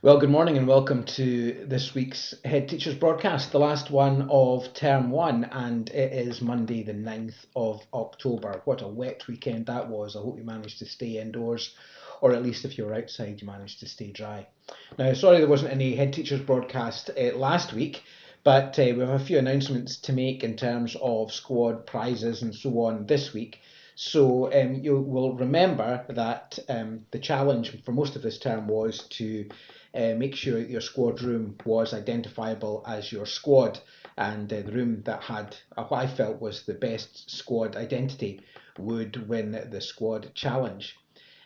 Well, good morning and welcome to this week's Head Teachers broadcast, the last one of term one, and it is Monday, the 9th of October. What a wet weekend that was. I hope you managed to stay indoors, or at least if you were outside, you managed to stay dry. Now, sorry there wasn't any Head Teachers broadcast last week, but we have a few announcements to make in terms of squad prizes and so on this week. So you will remember that the challenge for most of this term was to make sure your squad room was identifiable as your squad, and the room that had what I felt was the best squad identity would win the squad challenge.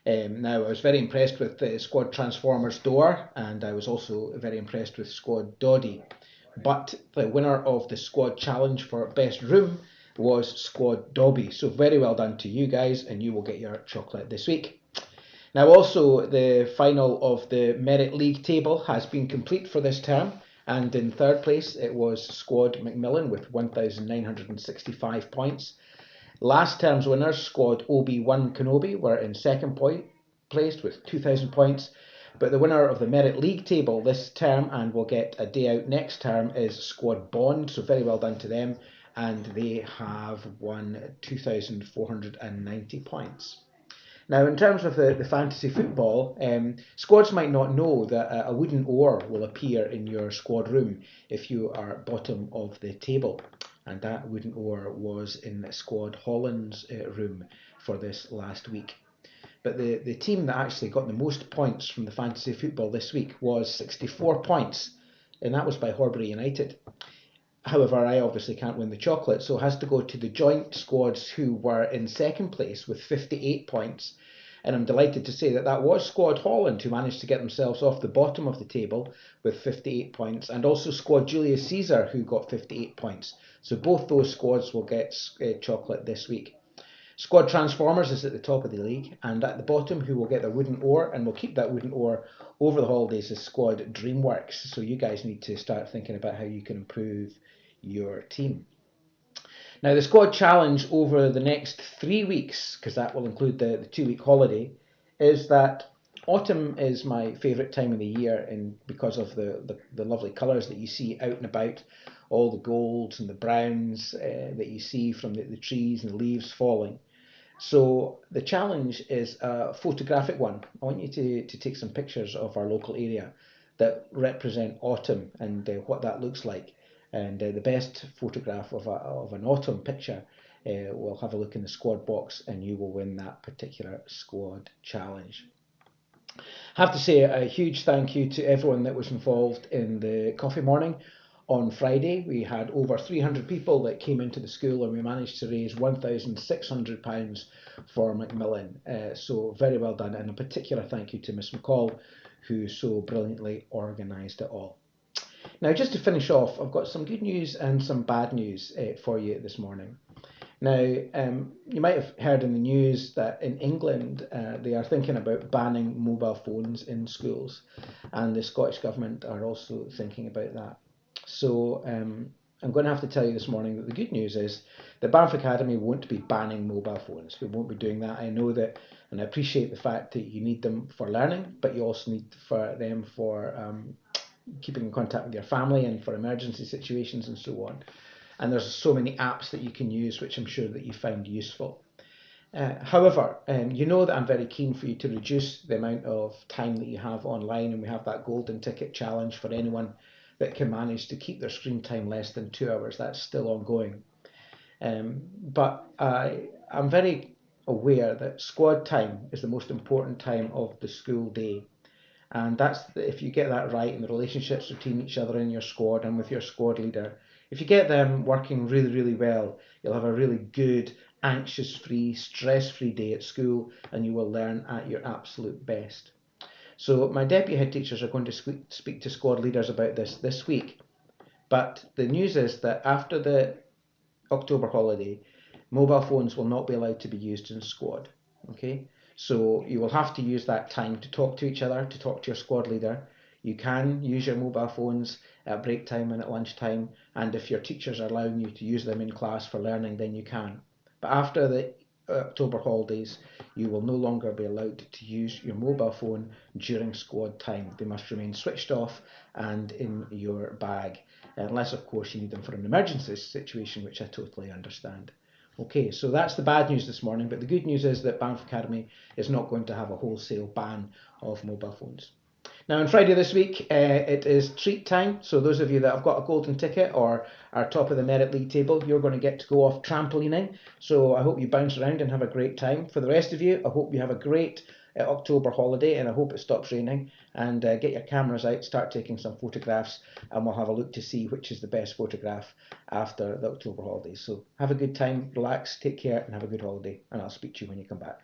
Now, I was very impressed with the Squad Transformers door, and I was also very impressed with Squad Doddy. But the winner of the Squad Challenge for Best Room was Squad Dobby. So, very well done to you guys, and you will get your chocolate this week. Now, also, the final of the Merit League table has been complete for this term, and in third place it was Squad Macmillan with 1,965 points. Last term's winners, Squad Obi-Wan Kenobi, were in second place with 2,000 points, but the winner of the Merit League table this term, and will get a day out next term, is Squad Bond, so very well done to them, and they have won 2,490 points. Now, in terms of the fantasy football, squads might not know that a wooden oar will appear in your squad room if you are bottom of the table. And that wooden oar was in Squad Holland's room for this last week. But the team that actually got the most points from the fantasy football this week was 64 points, and that was by Horbury United. However, I obviously can't win the chocolate, so it has to go to the joint squads who were in second place with 58 points. And I'm delighted to say that that was Squad Holland who managed to get themselves off the bottom of the table with 58 points, and also Squad Julius Caesar who got 58 points. So both those squads will get chocolate this week. Squad Transformers is at the top of the league, and at the bottom, who will get their wooden oar and will keep that wooden oar over the holidays, is Squad Dreamworks. So you guys need to start thinking about how you can improve your team. Now, the squad challenge over the next 3 weeks, because that will include the 2 week holiday, is that autumn is my favourite time of the year, and because of the lovely colours that you see out and about, all the golds and the browns that you see from the trees and the leaves falling. So the challenge is a photographic one. I want you to take some pictures of our local area that represent autumn and what that looks like. And the best photograph of an autumn picture will have a look in the squad box, and you will win that particular squad challenge. I have to say a huge thank you to everyone that was involved in the coffee morning on Friday. We had over 300 people that came into the school, and we managed to raise £1,600 for Macmillan. So very well done, and a particular thank you to Miss McCall, who so brilliantly organised it all. Now, just to finish off, I've got some good news and some bad news for you this morning. Now, you might have heard in the news that in England they are thinking about banning mobile phones in schools, and the Scottish Government are also thinking about that. So I'm going to have to tell you this morning that the good news is that Banff Academy won't be banning mobile phones. We won't be doing that. I know that, and I appreciate the fact that you need them for learning, but you also need for them for keeping in contact with your family and for emergency situations and so on. And there's so many apps that you can use, which I'm sure that you find useful. However, you know that I'm very keen for you to reduce the amount of time that you have online, and we have that golden ticket challenge for anyone that can manage to keep their screen time less than 2 hours. That's still ongoing. But I'm very aware that squad time is the most important time of the school day. And if you get that right in the relationships between each other in your squad and with your squad leader, if you get them working really, really well, you'll have a really good, anxious free, stress free day at school, and you will learn at your absolute best. So, my deputy head teachers are going to speak to squad leaders about this week. But the news is that after the October holiday, mobile phones will not be allowed to be used in squad. Okay, so you will have to use that time to talk to each other, to talk to your squad leader. You can use your mobile phones at break time and at lunchtime, and if your teachers are allowing you to use them in class for learning, then you can. But after the October holidays, you will no longer be allowed to use your mobile phone during squad time. They must remain switched off and in your bag, unless of course you need them for an emergency situation, which I totally understand. Okay, so that's the bad news this morning, but the good news is that Banff Academy is not going to have a wholesale ban of mobile phones. Now on Friday this week, it is treat time. So those of you that have got a golden ticket or are top of the Merit League table, you're going to get to go off trampolining. So I hope you bounce around and have a great time. For the rest of you, I hope you have a great October holiday, and I hope it stops raining, and get your cameras out, start taking some photographs, and we'll have a look to see which is the best photograph after the October holidays. So have a good time, relax, take care, and have a good holiday, and I'll speak to you when you come back.